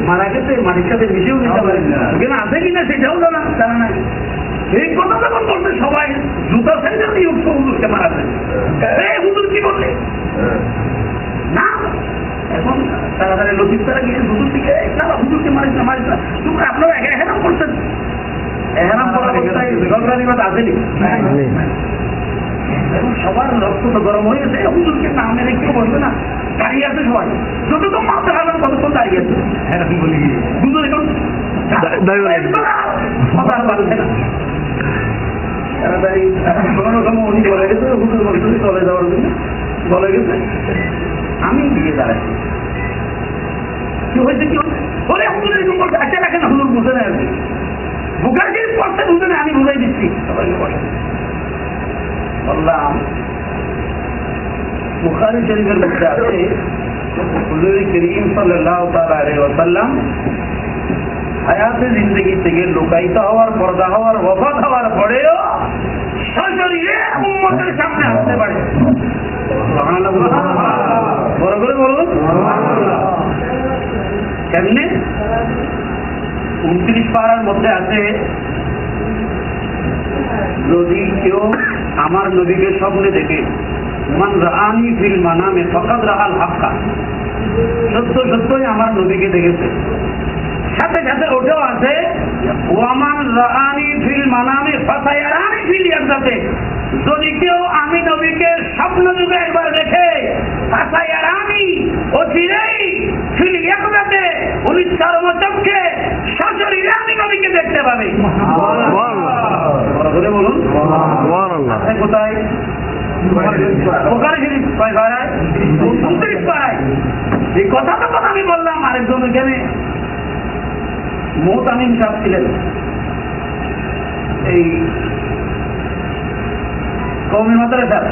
মারা গেছে, মাটির সাথে মিশেও যেতে পারে ওখানে আছে কিনা সেটাও জানা নাই। এই কথা যখন বলতে সবাই জুতা সাইডে দিয়ে উঠছো হুজুরকে মারা যায়, হুজুর কি বলছে না। এখন তাড়াতাড়ি লতিফ তারা গিয়ে হুজুর দিকে তারা হুজুরকে মারিস না মারিস না, তোমরা আপনারা এহেরাম করছেন, এহেরাম করা অবস্থায় গলগালিবাদ আসেনি। এখন সবার রক্ত তো গরম হয়ে গেছে, হুজুরকে না মেরে কেউ বলবে না, দাঁড়িয়ে আছে সবাই, যতক্ষণ মাথা হারান ততক্ষণ দাঁড়িয়ে আছে। হুজুর এখন কথা বাড়ছে না, তাড়াতাড়ি কোনো রকম উনি বলে গেছে, হুজুর বলছে চলে যাওয়ার জন্য বলে গেছে। আমি গিয়ে দাঁড়াচ্ছি, কি হয়েছে কি বলে হুজুর এরকম বলছে, আচ্ছা রাখেন না, হুজুর বুঝে নেয় আর কি, বুকারগির পড়তে বুঝে নেয়, আমি বুঝাই দিচ্ছি সবাইকে বসে। বললাম বুখারী শরীফের মধ্যে আছে হুজুর করিম সাল্লাল্লাহু তাআলা আলাইহি ওয়াসাল্লাম হায়াতে জিন্দেগি থেকে লোকায়িত হওয়ার, পর্দা হওয়ার, ওফাত হওয়ার পরেও সশরীরে উম্মতের সামনে আসতে পারে। বড় করে বলুন কেমনে? 29 পারার মধ্যে আছে, যদি কেউ আমার নবীকে স্বপ্নে দেখে, মান রাআনি ফিল মানামে ফাকাদ রাআল হাক্কা, সত্য সত্যই আমার নবীকে দেখেছে। সাথে সাথে ওটাও আছে, ওয়ামান রাআনি ফিল মানামে ফাসায়ারানি ফিল ইয়াকযাতে, যদি কেউ আমি নবীকে স্বপ্ন যুগে একবার দেখে, ফাসায়ারানি অচিরেই ফিল ইয়াকযাতে, উনি চর্মচক্ষে সশরীরে আমি নবীকে দেখতে পাবে। বলে বলুন কোথায়? এই কথা তখন আমি বললাম, আরেকজন এখানে মোহতামিম সাহেব ছিলেন, এই কওমি মাদ্রাসার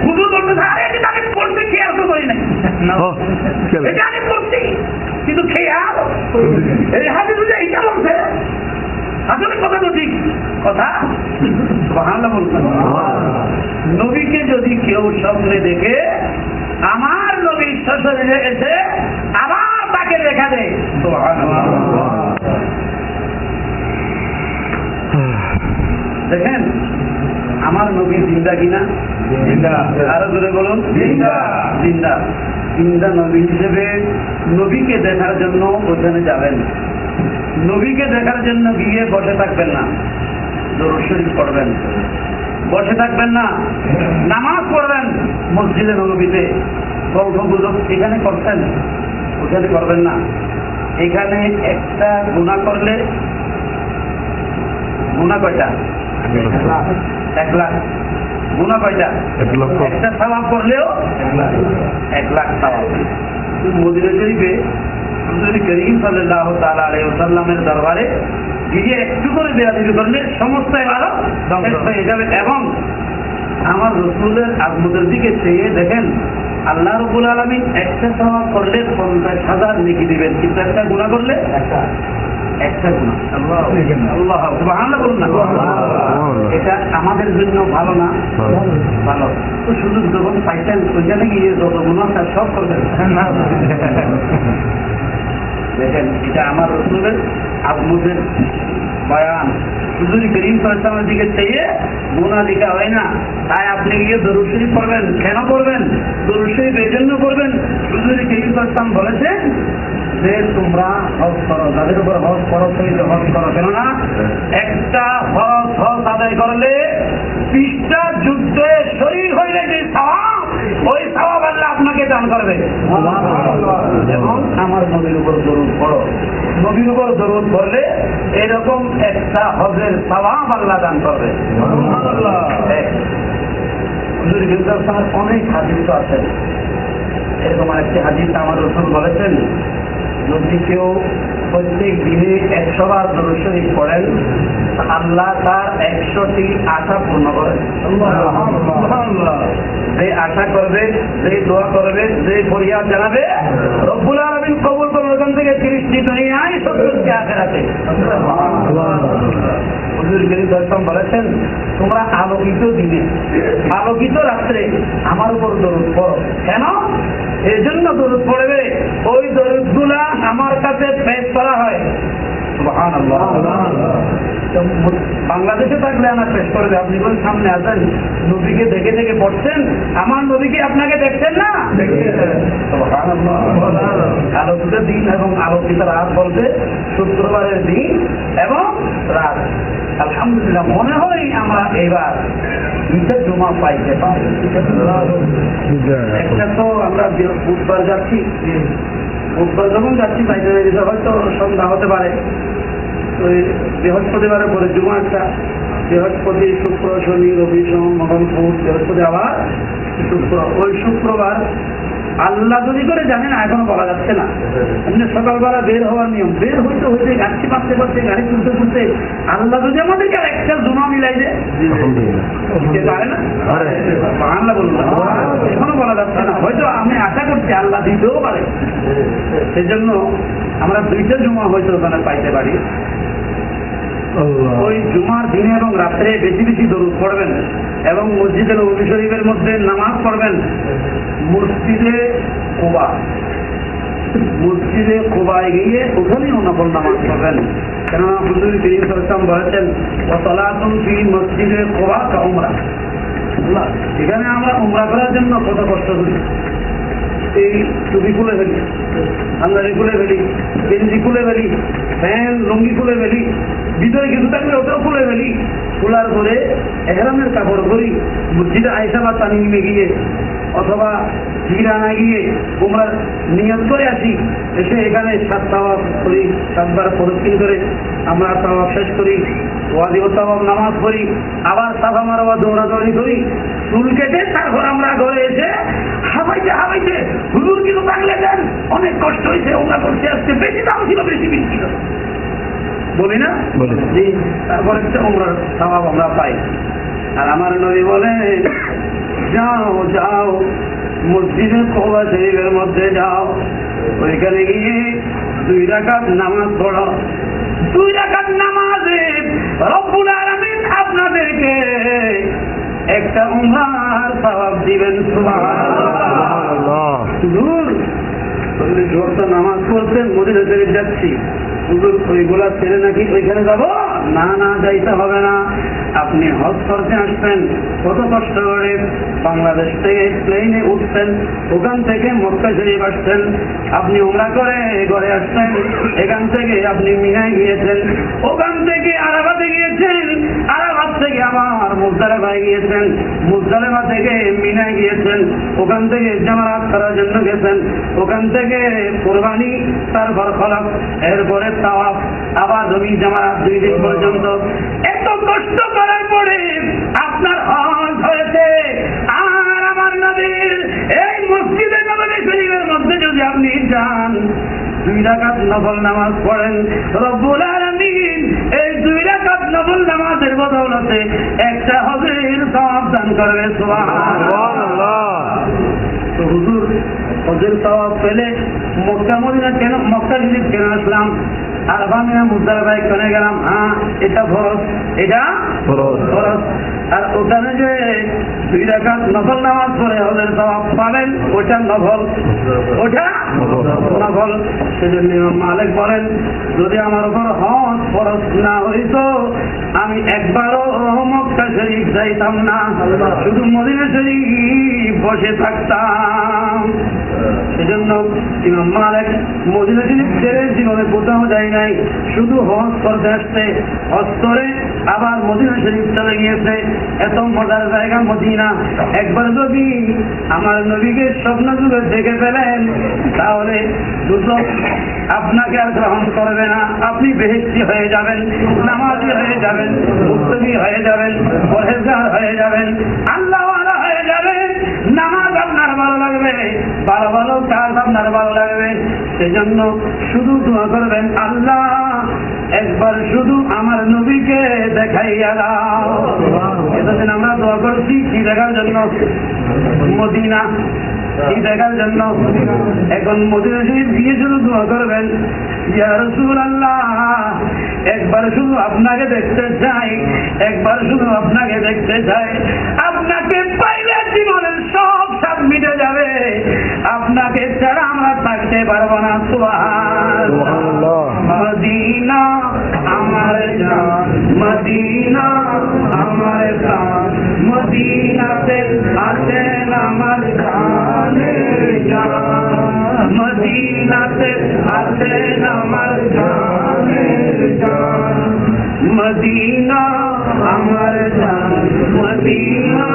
হুজুর বলতেছে, আরে এটা আমি পড়তে খেয়াল তো করি নাই, এটা আমি পড়ছি কিন্তু খেয়াল এই হাদিস এইটা বলছে, আসলে কথা তো ঠিক কথা। সুবহানাল্লাহ বলছেন, নবীকে যদি কেউ স্বপ্নে দেখে, আমার নবীর সশরীরে এসে আবার তাকে দেখা দেয়। সুবহানাল্লাহ। দেখেন আমার নবী জিন্দা কিনা? জিন্দা। আরো জোরে বলুন জিন্দা। জিন্দা। জিন্দা নবী হিসেবে নবীকে দেখার জন্য ওখানে যাবেন, নবীকে দেখার জন্য গিয়ে বসে থাকবেন না, দরুদ শরীফ পড়বেন, বসে থাকবেন না, নামাজ পড়বেন মসজিদে নববীতে, গল্প গুজব এখানে করতেন, ওখানে করবেন না। এখানে একটা গুনাহ করলে, গুনাহ কয়টা? 1 লাখ। গুনাহ কয়টা? 1 লক্ষ। একটা সওয়াব করলেও 1 লাখ সওয়াব। মদিনা শরীফে হুজুর করিম সাল্লাল্লাহু তাআলা আলাইহি ওয়াসাল্লামের দরবারে গিয়ে একটু করে বেয়াদবি করলে সমস্ত ইবাদত ধ্বংস হয়ে যাবে। এবং আমার রাসূলের আজমতের দিকে চেয়ে দেখেন, আল্লাহ রাব্বুল আলামিন একটা সওয়াব করলে 50,000 নেকি দিবেন, কিন্তু একটা গুনাহ করলে একটা গুনাহ। আল্লাহ সুবহানাল্লাহ বলুন না, এটা আমাদের জন্য ভালো না? ভালো। তো সুযোগ যখন পাইতেন ওইখানে গিয়ে যত গুনাহ সব করবেন। দেখেন এটা আমার রাসূলের আজমতের বয়ান। হুজুর করিম সাল্লাল্লাহু আলাইহি ওয়াসাল্লামের দিকে চেয়ে গুনাহ লেখা হয় না, তাই আপনি গিয়ে দরুদ শরীফ পড়বেন। কেন পড়বেন? দরুদ শরীফ এই জন্য পড়বেন, হুজুর করিম সাল্লাল্লাহু আলাইহি ওয়াসাল্লাম বলেছেন যে তোমরা হজ করো, যাদের উপর হজ ফরজ হয়েছে হজ করো। কেননা একটা ফরজ হজ আদায় করলে 20টা যুদ্ধে শরীর হইলে যে সওয়াব, ওই সওয়াব আল্লাহ আপনাকে দান করবে। এবং আমার নবীর উপর দরুদ পড়ো, নবীর উপর দরুদ পড়লে এরকম একটা হজের সওয়াব আল্লাহ দান করবে। হুজুর বিরুদ্ধে অনেক হাদিস আছে, এরকম একটি হাদিস আমার রাসূল বলেছেন, যদি কেউ প্রত্যেক দিনে 100 বার দরুদ শরীফ পড়েন, আল্লাহ তার 100টি আশা পূর্ণ করেন। যে আশা করবে, যে দোয়া করবে, যে ফরিয়াদ জানাবে, রব্বুল আলামিন কবুল করবেন। ওখান থেকে 30টি দুনিয়ায় 70টি আখিরাতে। হুজুর করিম সাল্লাল্লাহু আলাইহি ওয়াসাল্লাম বলেছেন, তোমরা আলোকিত দিনে, আলোকিত রাত্রে আমার উপর দরুদ পড়ো। কেন? এই জন্য দরুদ পড়বে, ওই দরুদগুলা আমার কাছে সুবহানাল্লাহ। বাংলাদেশে থাকলে আমার শেষ করে দেয়, আপনি বলেন সামনে আসেন, নবীকে দেখে দেখে পড়ছেন, আমার নবীকে আপনাকে দেখছেন না? আলোকিত দিন এবং আলোকিত রাত বলতে শুক্রবারের দিন এবং রাত। আলহামদুলিল্লাহ, মনে হয় আমরা এবার ঈদের জমা পাইতে পারি। একটা তো আমরা বুধবার যাচ্ছি, বুধবার যখন যাচ্ছি পাইতে পারি, হয়তো সন্ধ্যা হতে পারে। ওই বৃহস্পতিবারের পরে জুমা একটা, বৃহস্পতি শুক্র শনি রবি সোম মঙ্গল বুধ বৃহস্পতি আবার শুক্র। ওই শুক্রবার আল্লাহ যদি করে জানেন এখনো বলা যাচ্ছে না। এমনি সকালবেলা বের হওয়ার নিয়ম, বের হইতে হইতে গাড়ি পাচ্ছে পাচ্ছে গাড়ি তুলতে তুলতে আল্লাহ যদি আমাদেরকে আর একটা জমা মিলাই দেয় পারে না, আল্লাহ বলুন এখনো বলা যাচ্ছে না। হয়তো আমি আশা করছি আল্লাহ দিতেও পারে, সেই জন্য আমরা দুইটা জমা হয়তো ওখানে পাইতে পারি। ওই জুমার দিনে এবং রাত্রে বেশি বেশি দরুদ পড়বেন এবং মসজিদে নববী শরীফের মধ্যে নামাজ পড়বেন। মসজিদে কুবা, মসজিদে কুবায় গিয়ে ওখানেও নফল নামাজ পড়বেন। কেননা হুজুর করিম সাল্লাল্লাহু আলাইহি ওয়াসাল্লাম বলেছেন ওয়াসালাতুন ফি মসজিদে কুবা কা উমরা। এখানে আমরা উমরা করার জন্য কত কষ্ট করি, এই টুপি খুলে ফেলি, আঙ্গারি খুলে ফেলি, গেঞ্জি খুলে ফেলি, প্যান্ট লুঙ্গি খুলে ফেলি, ভিতরে কিছু থাকলে ওটাও খুলে ফেলি। খোলার পরে এহরামের কাপড় করি, মসজিদে আয়েশা বা তানিমে গিয়ে অথবা জিরানা গিয়ে উমরার নিয়ত করে আসি। এসে এখানে 7 তাওয়াফ করি, 7 বার প্রদক্ষিণ করে আমরা তাওয়াফ শেষ করি, ওয়াজিব তাওয়াফ নামাজ পড়ি, আবার সাফা মারওয়া দৌড়াদৌড়ি করি, চুল কেটে তারপর আমরা ঘরে এসে হাবাইতে হাবাইতে হুজুর কিছু থাকলে দেন, অনেক কষ্ট হয়েছে, ওমরা করতে আসছে, বেশি দাম ছিল, বেশি বিল ছিল, বলি না? জি। তারপর একটা উমরার সওয়াব আমরা পাই। আর আমার নবী বলে যাও যাও মসজিদে কুবা শরীফের মধ্যে যাও, ওইখানে গিয়ে 2 রাকাত নামাজ পড়ো। 2 রাকাত নামাজে রব্বুল আলামিন আপনাদেরকে একটা উমরার সওয়াব দিবেন। সুবহানাল্লাহ। হুজুর জোরটা নামাজ পড়ছেন, মদিনা শরীফ যাচ্ছি, হুজুর ওইগুলা ছেড়ে নাকি ওইখানে যাবো? না না, যাইতে হবে না। আপনি হজ করতে আসবেন, কত কষ্ট করে বাংলাদেশ থেকে প্লেনে উঠছেন, ওখান থেকে মক্কা শরীফ আসছেন, আপনি উমরা করে ঘরে আসছেন, এখান থেকে আপনি মিনায় গিয়েছেন, ওখান থেকে আরাফাতে গিয়েছেন, আরাফাত থেকে আবার মুজদালিফায় গিয়েছেন, মুজদালিফা থেকে মিনায় গিয়েছেন, ওখান থেকে জামারাত করার জন্য গেছেন, ওখান থেকে কুরবানি, তারপর খলক, এরপরে তাওয়াফ, আবার জমি জামারাত 2 দিন পর্যন্ত। এত কষ্ট করার পরে আপনার হজ হয়েছে। আর আমার নবীর এই মসজিদে নববী শরীফের মধ্যে যদি আপনি যান, 2 রাকাত নফল নামাজ পড়েন, রব্বুল আলামিন এই 2 রাকাত নফল নামাজের বদৌলতে একটা হজের সওয়াব দান করবে। সুবহানাল্লাহ। তো হুজুর হজের সওয়াব পেলে মক্কা মদিনা কেন, মক্কা শরীফ কেন আসলাম, আর বামিনা মুজদালিফায় কেন গেলাম? হ্যাঁ, এটা ফরজ, এটা ফরজ। আর ওখানে যে 2 রাকাত নফল নামাজ পড়ে হজের সওয়াব পাবেন, ওটা নফল, ওটা নফল। সেজন্য ইমাম মালিক বলেন, যদি আমার উপর হজ ফরজ না হইতো আমি একবারও মক্কা শরীফ যাইতাম না, শুধু মদিনা শরীফ বসে থাকতাম। সেজন্য ইমাম মালিক মদিনা শরীফ ছেড়ে জীবনে কোথাও যায় নাই, শুধু হজ করতে আসছে, হজ করে আবার মদিনা শরীফ চলে গিয়েছে। এত মজার জায়গা মদিনা। একবার যদি আমার নবীকে স্বপ্ন যুগে দেখে ফেলেন, তাহলে দুজন আপনাকে আর গ্রহণ করবে না, আপনি বেহেশতি হয়ে যাবেন, নামাজি হয়ে যাবেন, মুত্তাকি হয়ে যাবেন, পরহেজগার হয়ে যাবেন, আল্লাহওয়ালা হয়ে যাবেন। নামাজ আপনার ভালো লাগবে, ভালো ভালো কাজ আপনার ভালো লাগবে। সেজন্য শুধু দোয়া করবেন, আল্লাহ একবার শুধু আমার নবীকে দেখাইয়া দাও। এতদিন আমরা দোয়া করছি কি দেখার জন্য? মদিনা। কি দেখার জন্য? এখন মদিনা শরীফ গিয়ে শুধু দোয়া করবেন, ইয়া রাসূলুল্লাহ একবার শুধু আপনাকে দেখতে চাই, একবার শুধু আপনাকে দেখতে চাই। আপনাকে পাইলে জীবনের সব স্বাদ মিটে যাবে, আপনাকে ছাড়া আমরা থাকতে পারবো না। সুবহানাল্লাহ। মদিনা মদিনা আমার প্রাণ, মদিনাতে আছেন আমার জানের জান, মদিনাতে আছেন আমার জানের জান, মদিনা আমার জান, মদিনা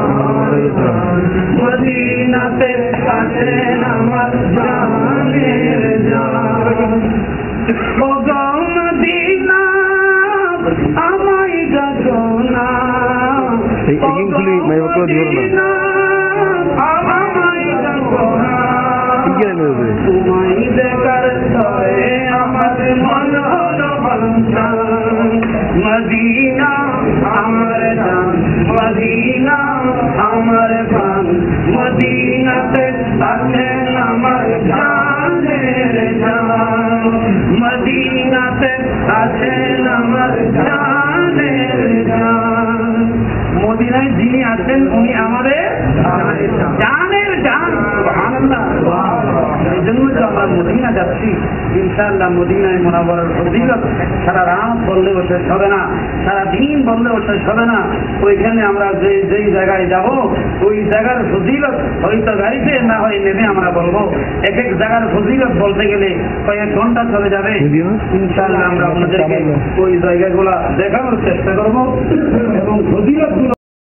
আমার জান, মদিনাতে আছেন আমার জানের জান। ও গো মদিনা আমায় গগনা, এইগুলি মাইবাকলা দিও না আমায় গগনা, তোমায় দেখার তরে আমার মন হলো বাঞ্ছান, মদিনা আমার জান, মদিনা আমার প্রাণ, মদিনাতে আছেন আমার জানের জান, মদিনাতে আছেন আমার জানের জান। মদিনায় যিনি আছেন উনি আমাদের জানের জান। সুবহানাল্লাহ। এই জন্য তো আমরা মদিনা যাচ্ছি। ইনশাআল্লাহ মদিনায় মুনাওয়ারার ফজিলত সারা রাত বললেও শেষ হবে না, সারা দিন বললেও শেষ হবে না। ওইখানে আমরা যেই জায়গায় যাব ওই জায়গার ফজিলত হয়তো গাড়িতে না হয় নেমে আমরা বলবো। এক এক জায়গার ফজিলত বলতে গেলে কয়েক ঘন্টা চলে যাবে। ইনশাআল্লাহ আমরা আপনাদেরকে ওই জায়গাগুলা দেখানোর চেষ্টা করবো এবং ফজিলত